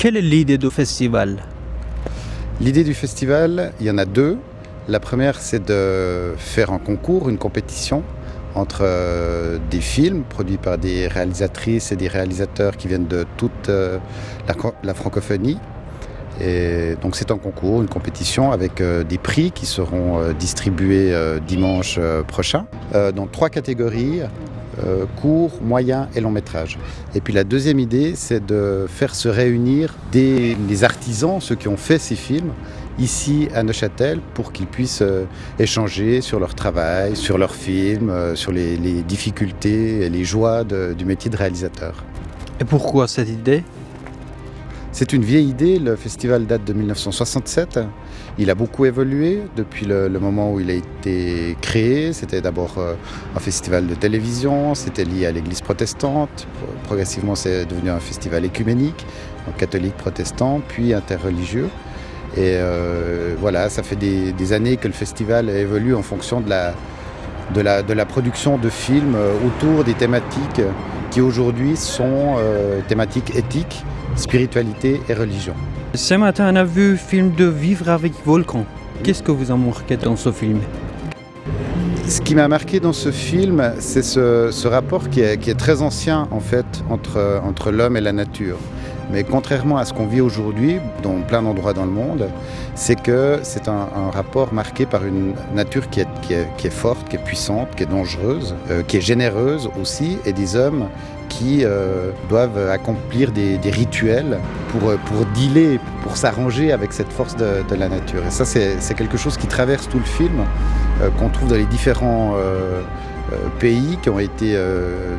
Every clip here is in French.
Quelle est l'idée du festival? L'idée du festival, il y en a deux. La première, c'est de faire un concours, une compétition entre des films produits par des réalisatrices et des réalisateurs qui viennent de toute la francophonie. Et donc c'est un concours, une compétition avec des prix qui seront distribués dimanche prochain dans 3 catégories, court, moyen et long métrage. Et puis la deuxième idée, c'est de faire se réunir les artisans, ceux qui ont fait ces films, ici à Neuchâtel, pour qu'ils puissent échanger sur leur travail, sur leurs films, sur les difficultés et les joies du métier de réalisateur. Et pourquoi cette idée? C'est une vieille idée, le festival date de 1967. Il a beaucoup évolué depuis le moment où il a été créé. C'était d'abord un festival de télévision, c'était lié à l'église protestante. Progressivement, c'est devenu un festival écuménique, catholique protestant, puis interreligieux. Et voilà, ça fait des années que le festival évolue en fonction de la production de films autour des thématiques qui aujourd'hui sont thématiques éthiques, spiritualité et religion. Ce matin, on a vu le film de Vivre avec Volcan. Qu'est-ce que vous a marqué dans ce film? Ce qui m'a marqué dans ce film, c'est ce rapport qui est très ancien en fait entre l'homme et la nature. Mais contrairement à ce qu'on vit aujourd'hui dans plein d'endroits dans le monde, c'est que c'est un rapport marqué par une nature qui est forte, qui est puissante, qui est dangereuse, qui est généreuse aussi, et des hommes qui doivent accomplir des rituels pour dealer, pour s'arranger avec cette force de la nature. Et ça, c'est quelque chose qui traverse tout le film, qu'on trouve dans les différents pays qui ont été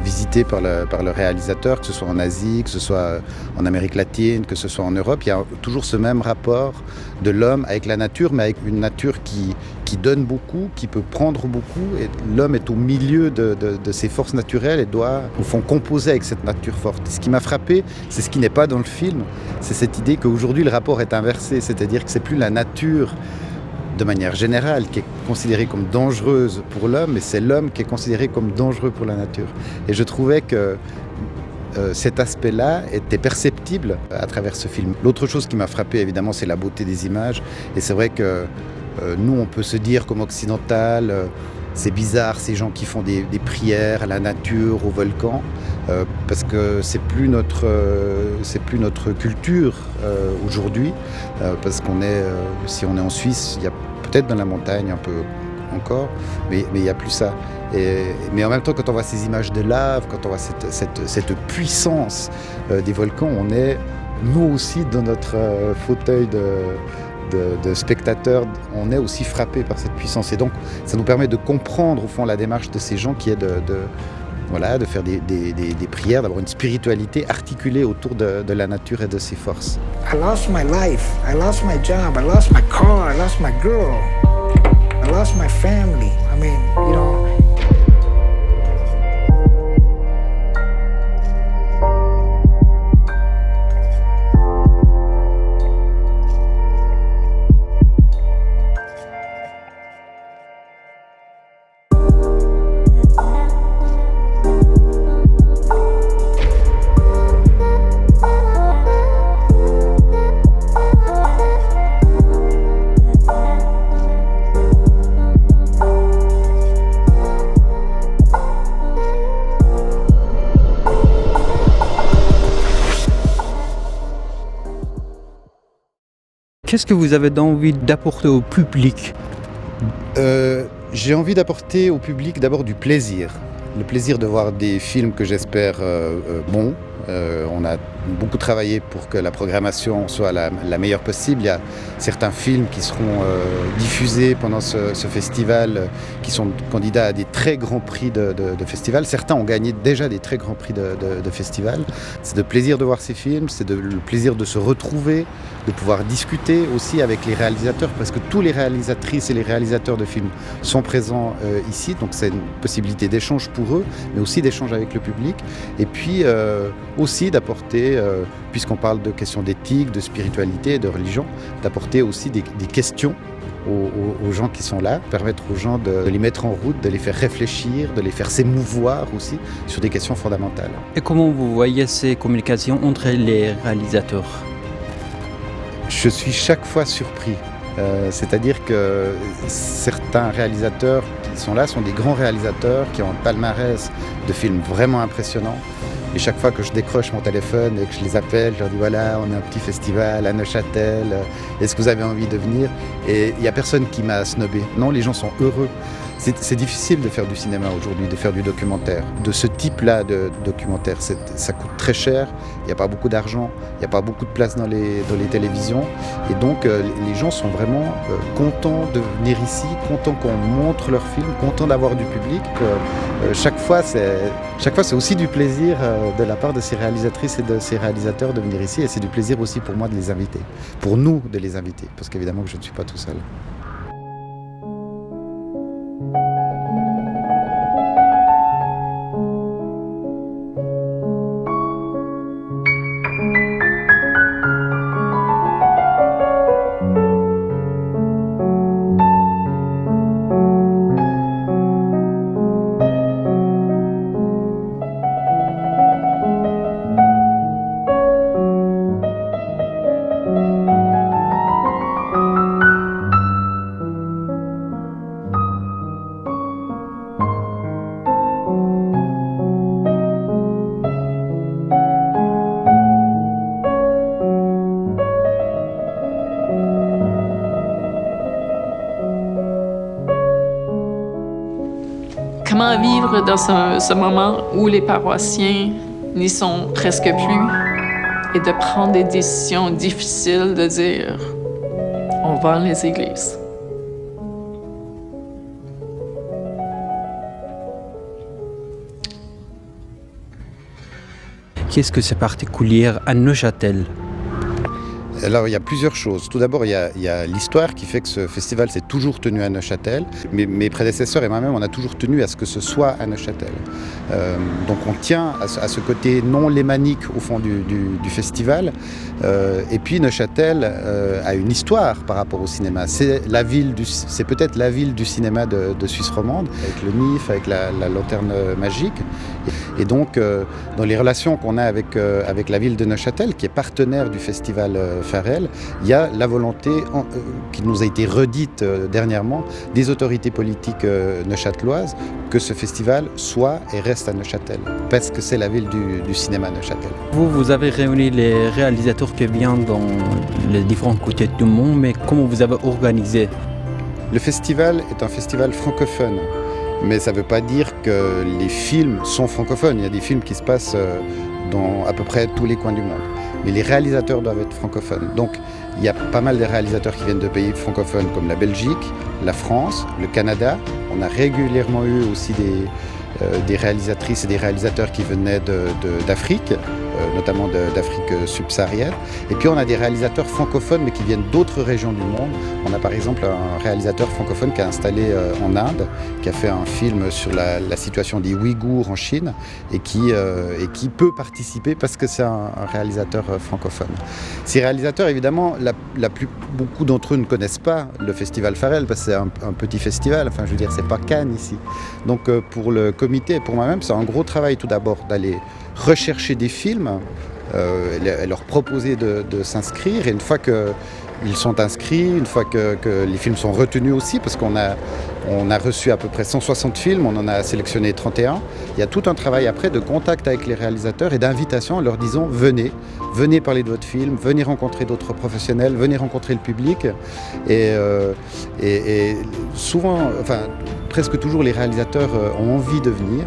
visités par le réalisateur, que ce soit en Asie, que ce soit en Amérique latine, que ce soit en Europe. Il y a toujours ce même rapport de l'homme avec la nature, mais avec une nature qui donne beaucoup, qui peut prendre beaucoup. Et l'homme est au milieu de ses forces naturelles et doit, au fond, composer avec cette nature forte. Et ce qui m'a frappé, c'est ce qui n'est pas dans le film, c'est cette idée qu'aujourd'hui le rapport est inversé, c'est-à-dire que c'est plus la nature de manière générale, qui est considérée comme dangereuse pour l'homme, mais c'est l'homme qui est considéré comme dangereux pour la nature. Et je trouvais que cet aspect-là était perceptible à travers ce film. L'autre chose qui m'a frappé, évidemment, c'est la beauté des images. Et c'est vrai que nous, on peut se dire comme occidental, c'est bizarre ces gens qui font des prières à la nature, au volcan, parce que c'est plus notre culture aujourd'hui, parce si on est en Suisse, il y a peut-être dans la montagne un peu encore, mais il n'y a plus ça. Mais en même temps, quand on voit ces images de lave, quand on voit cette puissance des volcans, on est nous aussi dans notre fauteuil de spectateurs, on est aussi frappé par cette puissance. Et donc, ça nous permet de comprendre, au fond, la démarche de ces gens qui est de faire des prières, d'avoir une spiritualité articulée autour de la nature et de ses forces. I lost my life, I lost my job, I lost my car, I lost my girl, I lost my family. I mean, you know. Qu'est-ce que vous avez envie d'apporter au public? J'ai envie d'apporter au public d'abord du plaisir. Le plaisir de voir des films que j'espère bons. On a beaucoup travaillé pour que la programmation soit la meilleure possible. Il y a certains films qui seront diffusés pendant ce festival qui sont candidats à des très grands prix de festival. Certains ont gagné déjà des très grands prix de festival. C'est le plaisir de voir ces films, c'est le plaisir de se retrouver, de pouvoir discuter aussi avec les réalisateurs, parce que tous les réalisatrices et les réalisateurs de films sont présents ici, donc c'est une possibilité d'échange pour eux, mais aussi d'échange avec le public. Et puis aussi d'apporter, puisqu'on parle de questions d'éthique, de spiritualité et de religion, d'apporter aussi des questions aux gens qui sont là, permettre aux gens de les mettre en route, de les faire réfléchir, de les faire s'émouvoir aussi sur des questions fondamentales. Et comment vous voyez ces communications entre les réalisateurs? Je suis chaque fois surpris. C'est-à-dire que certains réalisateurs qui sont là sont des grands réalisateurs qui ont un palmarès de films vraiment impressionnants. Et chaque fois que je décroche mon téléphone et que je les appelle, je leur dis voilà, on a un petit festival à Neuchâtel, est-ce que vous avez envie de venir? Et il n'y a personne qui m'a snobé. Non, les gens sont heureux. C'est difficile de faire du cinéma aujourd'hui, de faire du documentaire. De ce type-là de documentaire, ça coûte très cher, il n'y a pas beaucoup d'argent, il n'y a pas beaucoup de place dans les télévisions. Et donc les gens sont vraiment contents de venir ici, contents qu'on montre leurs films, contents d'avoir du public. Chaque fois, c'est aussi du plaisir de la part de ces réalisatrices et de ces réalisateurs de venir ici. Et c'est du plaisir aussi pour moi de les inviter, pour nous de les inviter, parce qu'évidemment que je ne suis pas tout seul. Comment vivre dans ce moment où les paroissiens n'y sont presque plus et de prendre des décisions difficiles de dire « on vend les églises ». Qu'est-ce que c'est particulier à Neuchâtel? Alors il y a plusieurs choses. Tout d'abord, il y a l'histoire qui fait que ce festival s'est toujours tenu à Neuchâtel. Mes prédécesseurs et moi-même, on a toujours tenu à ce que ce soit à Neuchâtel. Donc on tient à ce côté non lémanique au fond du festival. Et puis Neuchâtel a une histoire par rapport au cinéma. C'est peut-être la ville du cinéma de Suisse romande, avec le NIF, avec la lanterne magique. Et donc dans les relations qu'on a avec la ville de Neuchâtel, qui est partenaire du festival Farel, il y a la volonté qui nous a été redite dernièrement des autorités politiques neuchâteloises que ce festival soit et reste à Neuchâtel, parce que c'est la ville du cinéma Neuchâtel. Vous avez réuni les réalisateurs qui viennent dans les différents côtés du monde, mais comment vous avez organisé? Le festival est un festival francophone, mais ça ne veut pas dire que les films sont francophones. Il y a des films qui se passent dans à peu près tous les coins du monde. Mais les réalisateurs doivent être francophones. Donc il y a pas mal de réalisateurs qui viennent de pays francophones comme la Belgique, la France, le Canada. On a régulièrement eu aussi des réalisatrices et des réalisateurs qui venaient d'Afrique, notamment d'Afrique subsaharienne. Et puis on a des réalisateurs francophones mais qui viennent d'autres régions du monde. On a par exemple un réalisateur francophone qui est installé en Inde, qui a fait un film sur la situation des Ouïghours en Chine et qui peut participer parce que c'est un réalisateur francophone. Ces réalisateurs, évidemment, beaucoup d'entre eux ne connaissent pas le festival Farel parce que c'est un petit festival. Enfin, je veux dire, c'est pas Cannes ici. Donc pour le comité et pour moi-même, c'est un gros travail tout d'abord d'aller rechercher des films, leur proposer de s'inscrire, et une fois qu'ils sont inscrits, une fois que les films sont retenus aussi, parce qu'on a reçu à peu près 160 films, on en a sélectionné 31, il y a tout un travail après de contact avec les réalisateurs et d'invitation en leur disant venez parler de votre film, venez rencontrer d'autres professionnels, venez rencontrer le public, et souvent, enfin presque toujours les réalisateurs ont envie de venir.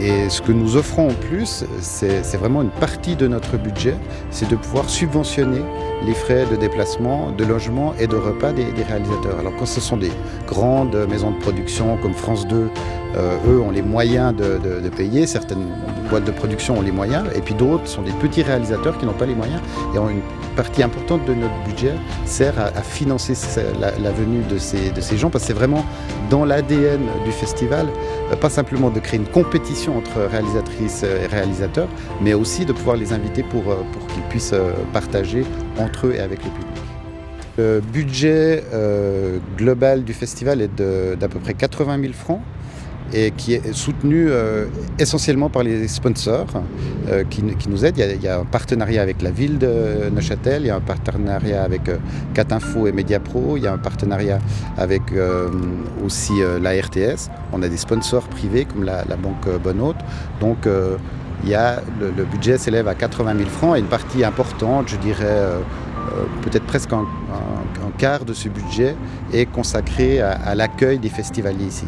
Et ce que nous offrons en plus, c'est vraiment une partie de notre budget, c'est de pouvoir subventionner les frais de déplacement, de logement et de repas des réalisateurs. Alors quand ce sont des grandes maisons de production comme France 2, eux ont les moyens de payer, certaines boîtes de production ont les moyens, et puis d'autres sont des petits réalisateurs qui n'ont pas les moyens, et une partie importante de notre budget sert à financer la venue de ces gens, parce que c'est vraiment dans l'ADN du festival, pas simplement de créer une compétition entre réalisatrices et réalisateurs, mais aussi de pouvoir les inviter pour qu'ils puissent partager entre eux et avec le public. Le budget global du festival est d'à peu près 80 000 francs. et qui est soutenu essentiellement par les sponsors qui nous aident. Il y a un partenariat avec la ville de Neuchâtel, il y a un partenariat avec Catinfo et Mediapro, il y a un partenariat avec aussi la RTS. On a des sponsors privés comme la banque Bonne Hôte. Donc le budget s'élève à 80 000 francs et une partie importante, je dirais peut-être presque un quart de ce budget est consacré à l'accueil des festivaliers ici.